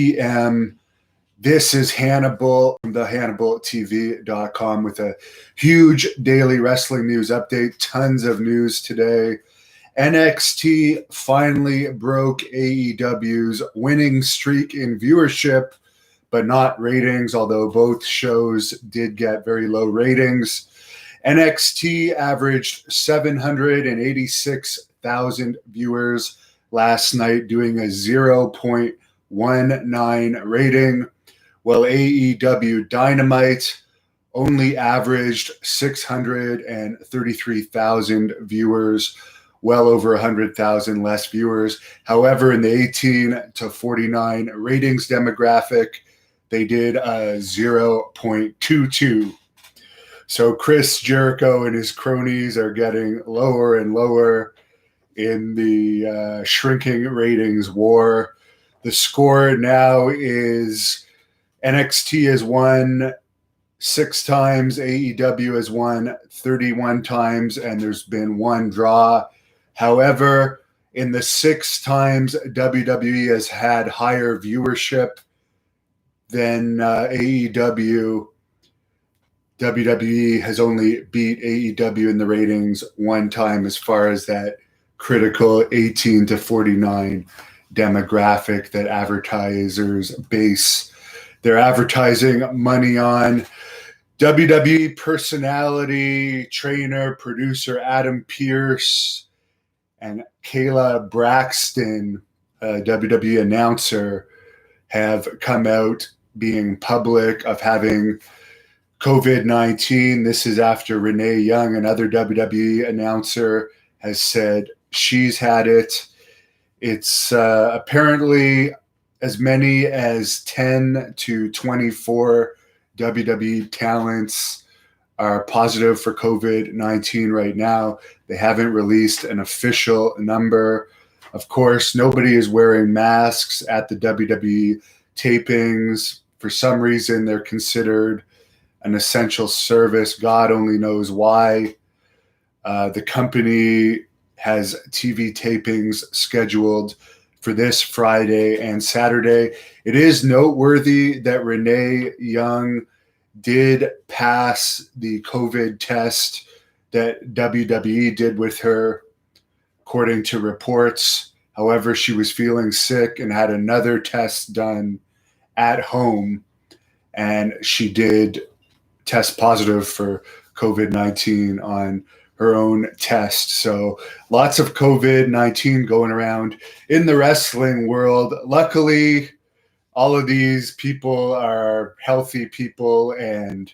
p.m. This is Hannibal from the HannibalTV.com with a huge daily wrestling news update. Tons of news today. NXT finally broke AEW's winning streak in viewership, but not ratings, although both shows did get very low ratings. NXT averaged 786,000 viewers last night, doing a 0.19 rating, while AEW Dynamite only averaged 633,000 viewers, well over 100,000 less viewers. However, in the 18 to 49 ratings demographic, they did a 0.22. So Chris Jericho and his cronies are getting lower and lower in the shrinking ratings war. The score now is NXT has won 6 times, AEW has won 31 times, and there's been one draw. However, in the 6 times WWE has had higher viewership than AEW, WWE has only beat AEW in the ratings one time as far as that critical 18 to 49 demographic that advertisers base their advertising money on. WWE personality, trainer, producer Adam Pearce and Kayla Braxton, WWE announcer, have come out being public of having COVID-19. This is after Renee Young, another WWE announcer, has said she's had it. It's apparently as many as 10 to 24 WWE talents are positive for COVID-19 right now. They haven't released an official number. Of course, nobody is wearing masks at the WWE tapings. For some reason, they're considered an essential service. God only knows why. The company has TV tapings scheduled for this Friday and Saturday. It is noteworthy that Renee Young did pass the COVID test that WWE did with her, according to reports. However, she was feeling sick and had another test done at home, and she did test positive for COVID-19 on her own test. So lots of COVID-19 going around in the wrestling world. Luckily, all of these people are healthy people, and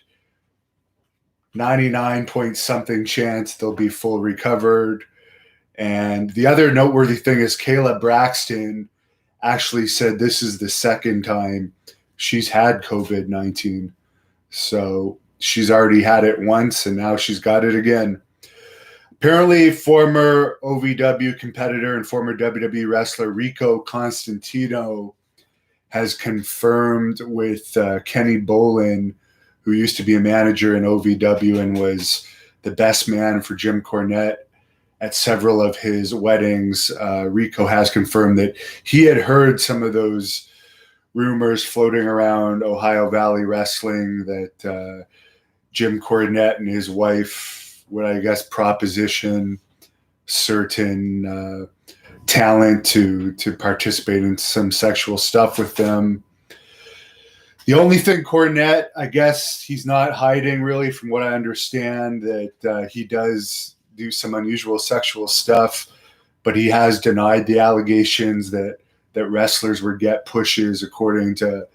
99 point something chance they'll be full recovered. And the other noteworthy thing is Kayla Braxton actually said this is the second time she's had COVID-19. So she's already had it once, and now she's got it again. Apparently, former OVW competitor and former WWE wrestler Rico Constantino has confirmed with Kenny Bolin, who used to be a manager in OVW and was the best man for Jim Cornette at several of his weddings. Rico has confirmed that he had heard some of those rumors floating around Ohio Valley Wrestling that Jim Cornette and his wife would, I guess, proposition certain talent to participate in some sexual stuff with them. The only thing Cornette, I guess he's not hiding really, from what I understand, that he does do some unusual sexual stuff, but he has denied the allegations that wrestlers would get pushes according to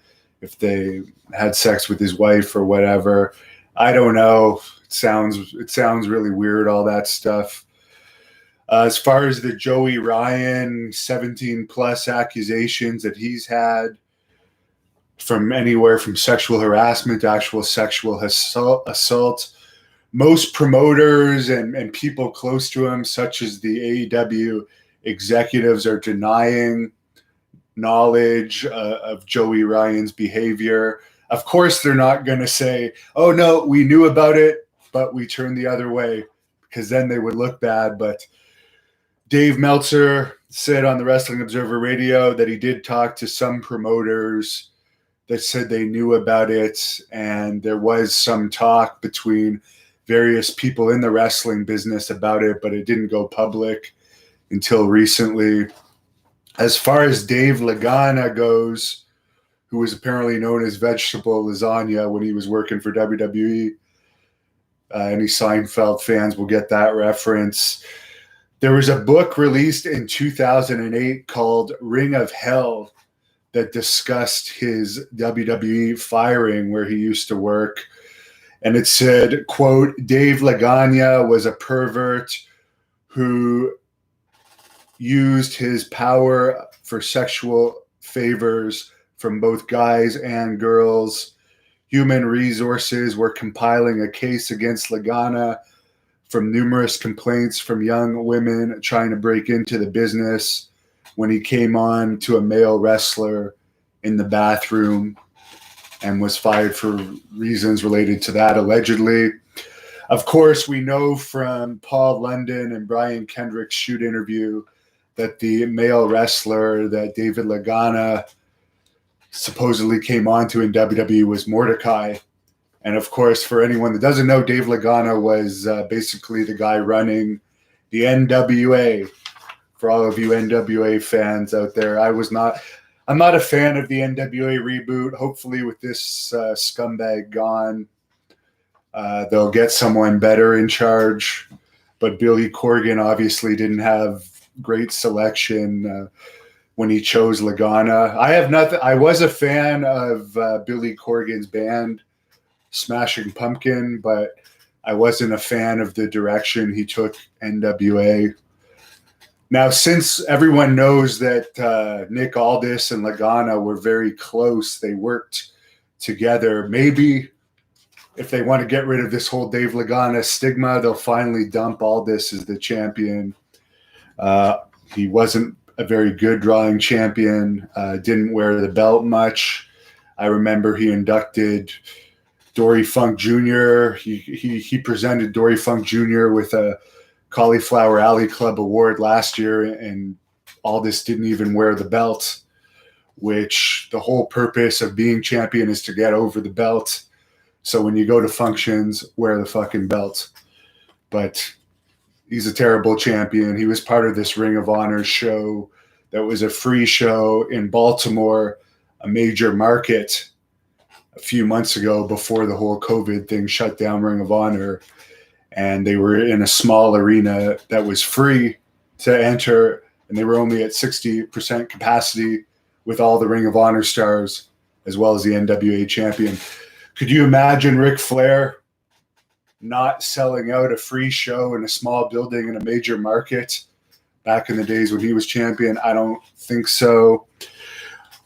if they had sex with his wife or whatever. I don't know. It sounds really weird, all that stuff. As far as the Joey Ryan 17-plus accusations that he's had, from anywhere from sexual harassment to actual sexual assault, most promoters and people close to him, such as the AEW executives, are denying knowledge of Joey Ryan's behavior. Of course, they're not going to say, oh, no, we knew about it, but we turned the other way, because then they would look bad. But Dave Meltzer said on the Wrestling Observer Radio that he did talk to some promoters that said they knew about it, and there was some talk between various people in the wrestling business about it, but it didn't go public until recently. As far as Dave Lagana goes, who was apparently known as Vegetable Lasagna when he was working for WWE, any Seinfeld fans will get that reference. There was a book released in 2008 called Ring of Hell that discussed his WWE firing where he used to work. And it said, quote, Dave Lagana was a pervert who used his power for sexual favors from both guys and girls. Human Resources were compiling a case against Lagana from numerous complaints from young women trying to break into the business when he came on to a male wrestler in the bathroom and was fired for reasons related to that, allegedly. Of course, we know from Paul London and Brian Kendrick's shoot interview that the male wrestler that David Lagana supposedly came on to in WWE was Mordecai. And of course, for anyone that doesn't know, Dave Lagana was basically the guy running the NWA. For all of you NWA fans out there, I'm not a fan of the NWA reboot. Hopefully with this scumbag gone, they'll get someone better in charge. But Billy Corgan obviously didn't have great selection when he chose Lagana. I was a fan of Billy Corgan's band, Smashing Pumpkin, but I wasn't a fan of the direction he took NWA. Now, since everyone knows that Nick Aldis and Lagana were very close, they worked together, maybe if they want to get rid of this whole Dave Lagana stigma, they'll finally dump Aldis as the champion. He wasn't a very good drawing champion, didn't wear the belt much. I remember he inducted Dory Funk Jr. He presented Dory Funk Jr. with a Cauliflower Alley Club award last year, and Aldis didn't even wear the belt, which the whole purpose of being champion is to get over the belt. So when you go to functions, wear the fucking belt. But he's a terrible champion. He was part of this Ring of Honor show that was a free show in Baltimore, a major market, a few months ago before the whole COVID thing shut down Ring of Honor. And they were in a small arena that was free to enter, and they were only at 60% capacity with all the Ring of Honor stars as well as the NWA champion. Could you imagine Ric Flair not selling out a free show in a small building in a major market back in the days when he was champion? I don't think so.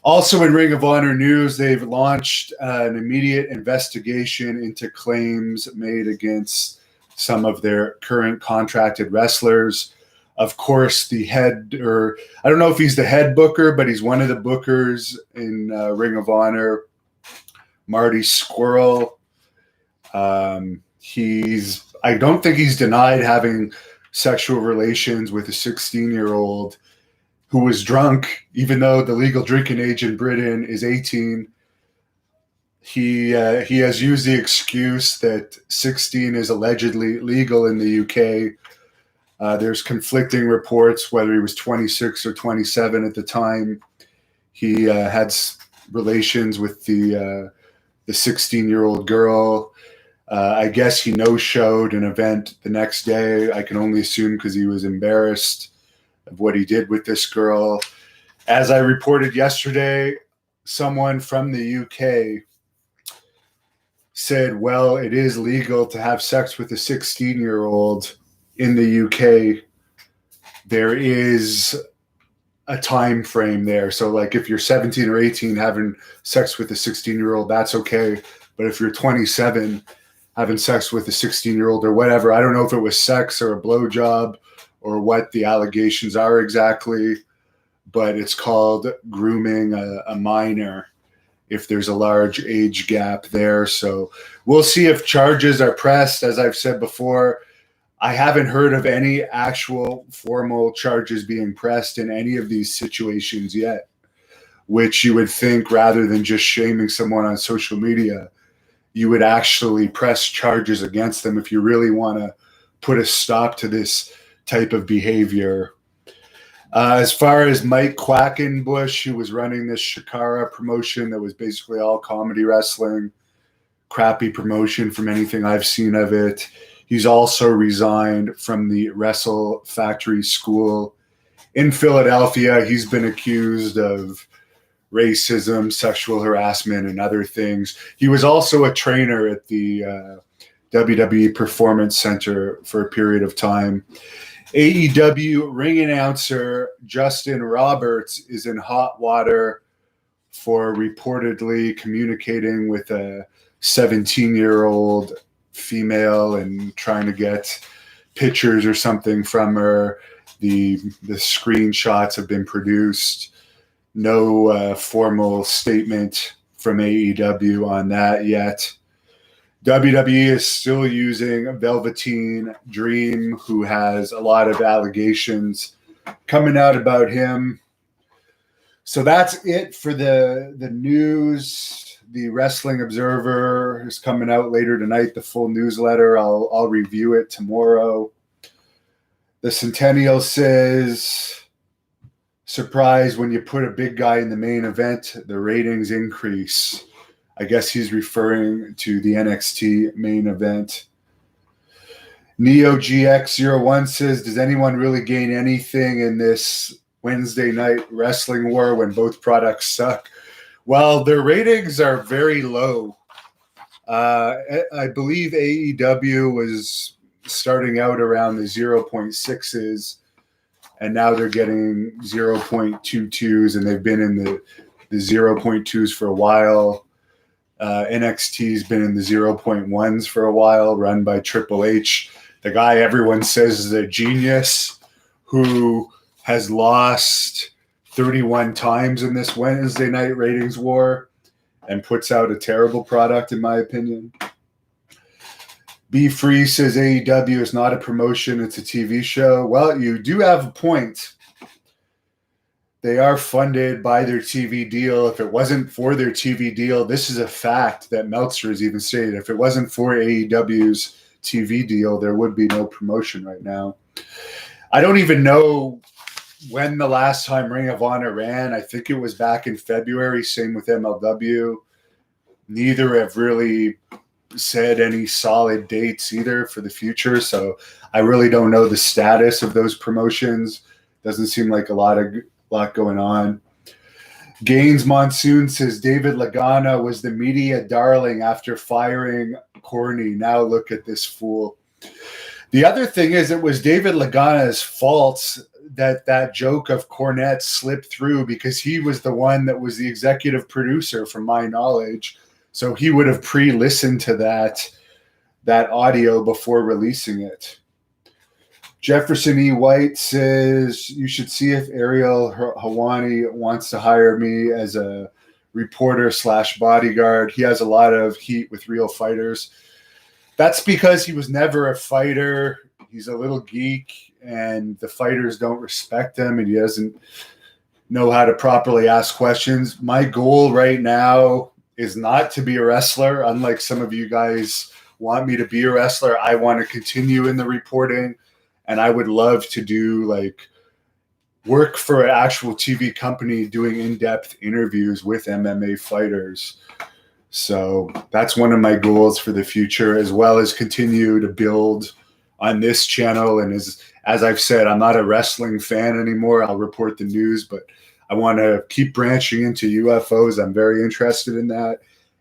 Also in Ring of Honor news, they've launched an immediate investigation into claims made against some of their current contracted wrestlers. Of course, the head, or I don't know if he's the head booker, but he's one of the bookers in Ring of Honor, Marty Squirrel. I don't think he's denied having sexual relations with a 16-year-old who was drunk, even though the legal drinking age in Britain is 18. He has used the excuse that 16 is allegedly legal in the UK. There's conflicting reports whether he was 26 or 27 at the time. He had relations with the 16-year-old girl. I guess he no-showed an event the next day. I can only assume because he was embarrassed of what he did with this girl. As I reported yesterday, someone from the UK said, well, it is legal to have sex with a 16-year-old in the UK. There is a time frame there. So like if you're 17 or 18 having sex with a 16-year-old, that's okay. But if you're 27 having sex with a 16-year-old or whatever, I don't know if it was sex or a blowjob or what the allegations are exactly, but it's called grooming a minor if there's a large age gap there. So we'll see if charges are pressed. As I've said before, I haven't heard of any actual formal charges being pressed in any of these situations yet, which you would think rather than just shaming someone on social media, you would actually press charges against them if you really want to put a stop to this type of behavior. As far as Mike Quackenbush, who was running this Chikara promotion that was basically all comedy wrestling, crappy promotion from anything I've seen of it. He's also resigned from the Wrestle Factory School in Philadelphia. He's been accused of racism, sexual harassment, and other things. He was also a trainer at the WWE Performance Center for a period of time. AEW ring announcer Justin Roberts is in hot water for reportedly communicating with a 17-year-old female and trying to get pictures or something from her. The screenshots have been produced. No formal statement from AEW on that yet. WWE is still using Velveteen Dream, who has a lot of allegations coming out about him. So that's it for the news. The Wrestling Observer is coming out later tonight, the full newsletter. I'll review it tomorrow. The Centennial says, surprise, when you put a big guy in the main event, the ratings increase. I guess he's referring to the NXT main event. NeoGX01 says, does anyone really gain anything in this Wednesday night wrestling war when both products suck? Well, their ratings are very low. I believe AEW was starting out around the 0.6s, and now they're getting 0.22s, and they've been in the 0.2s for a while. NXT's been in the 0.1s for a while, run by Triple H, the guy everyone says is a genius, who has lost 31 times in this Wednesday night ratings war and puts out a terrible product, in my opinion. Be Free says AEW is not a promotion, it's a TV show. Well, you do have a point. They are funded by their TV deal. If it wasn't for their TV deal, this is a fact that Meltzer has even stated. If it wasn't for AEW's TV deal, there would be no promotion right now. I don't even know when the last time Ring of Honor ran. I think it was back in February. Same with MLW. Neither have really said any solid dates either for the future. So I really don't know the status of those promotions. Doesn't seem like a lot going on. Gaines Monsoon says David Lagana was the media darling after firing Corny. Now look at this fool. The other thing is, it was David Lagana's fault that joke of Cornette slipped through, because he was the one that was the executive producer, from my knowledge. So he would have pre-listened to that audio before releasing it. Jefferson E. White says, you should see if Ariel Hawani wants to hire me as a reporter / bodyguard. He has a lot of heat with real fighters. That's because he was never a fighter. He's a little geek, and the fighters don't respect him, and he doesn't know how to properly ask questions. My goal right now is not to be a wrestler. Unlike some of you guys want me to be a wrestler, I want to continue in the reporting, and I would love to do work for an actual TV company doing in-depth interviews with MMA fighters. So that's one of my goals for the future, as well as continue to build on this channel. And as I've said, I'm not a wrestling fan anymore. I'll report the news, but I want to keep branching into UFOs. I'm very interested in that.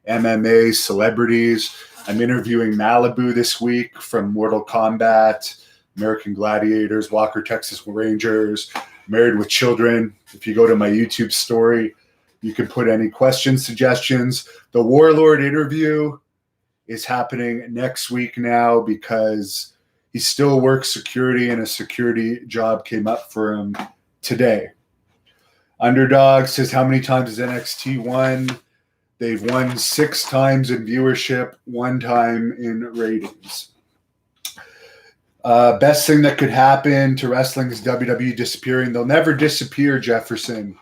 MMA, celebrities. I'm interviewing Malibu this week from Mortal Kombat, American Gladiators, Walker, Texas Rangers, Married with Children. If you go to my YouTube story, you can put any questions, suggestions. The Warlord interview is happening next week now, because he still works security, and a security job came up for him today. Underdog says, how many times has NXT won? They've won 6 times in viewership, 1 time in ratings. Best thing that could happen to wrestling is WWE disappearing. They'll never disappear, Jefferson.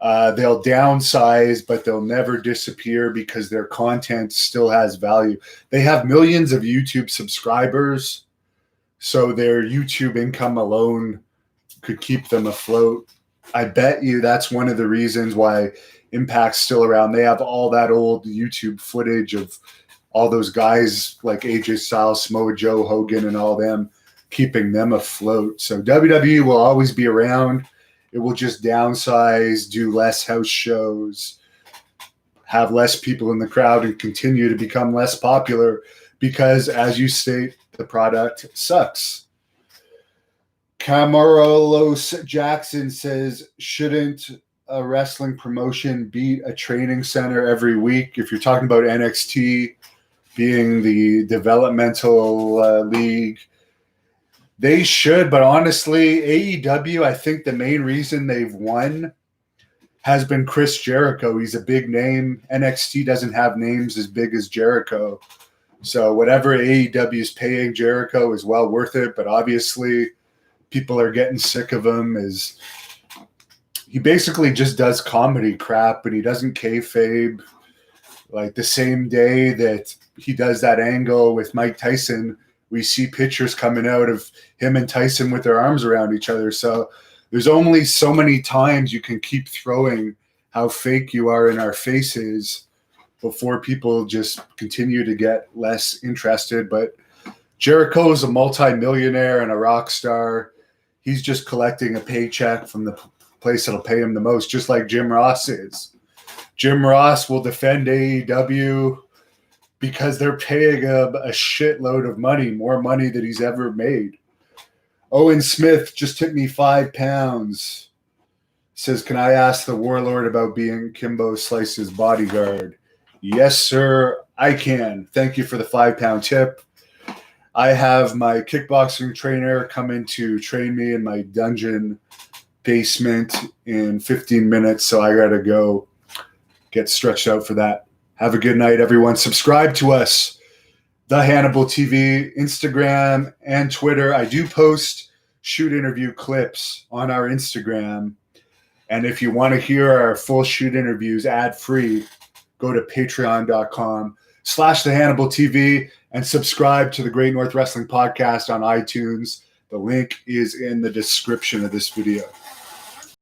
They'll downsize, but they'll never disappear because their content still has value. They have millions of YouTube subscribers, so their YouTube income alone could keep them afloat. I bet you that's one of the reasons why Impact's still around. They have all that old YouTube footage of all those guys like AJ Styles, Samoa Joe, Hogan, and all them, keeping them afloat. So WWE will always be around. It will just downsize, do less house shows, have less people in the crowd, and continue to become less popular because, as you state, the product sucks. Camarolos Jackson says, shouldn't a wrestling promotion beat a training center every week? If you're talking about NXT being the developmental league, they should. But honestly, AEW, I think the main reason they've won has been Chris Jericho. He's a big name. NXT doesn't have names as big as Jericho. So whatever AEW is paying Jericho is well worth it. But obviously, people are getting sick of him. He basically just does comedy crap, and he doesn't kayfabe. Like the same day that he does that angle with Mike Tyson, we see pictures coming out of him and Tyson with their arms around each other. So there's only so many times you can keep throwing how fake you are in our faces before people just continue to get less interested. But Jericho is a multimillionaire and a rock star. He's just collecting a paycheck from the place that'll pay him the most, just like Jim Ross is. Jim Ross will defend AEW because they're paying him a shitload of money, more money than he's ever made. Owen Smith just tipped me £5. Says, can I ask the Warlord about being Kimbo Slice's bodyguard? Yes, sir, I can. Thank you for the £5 tip. I have my kickboxing trainer coming to train me in my dungeon basement in 15 minutes, so I got to go get stretched out for that. Have a good night, everyone. Subscribe to us, The Hannibal TV, Instagram, and Twitter. I do post shoot interview clips on our Instagram. And if you want to hear our full shoot interviews ad-free, go to patreon.com/The Hannibal TV and subscribe to the Great North Wrestling Podcast on iTunes. The link is in the description of this video.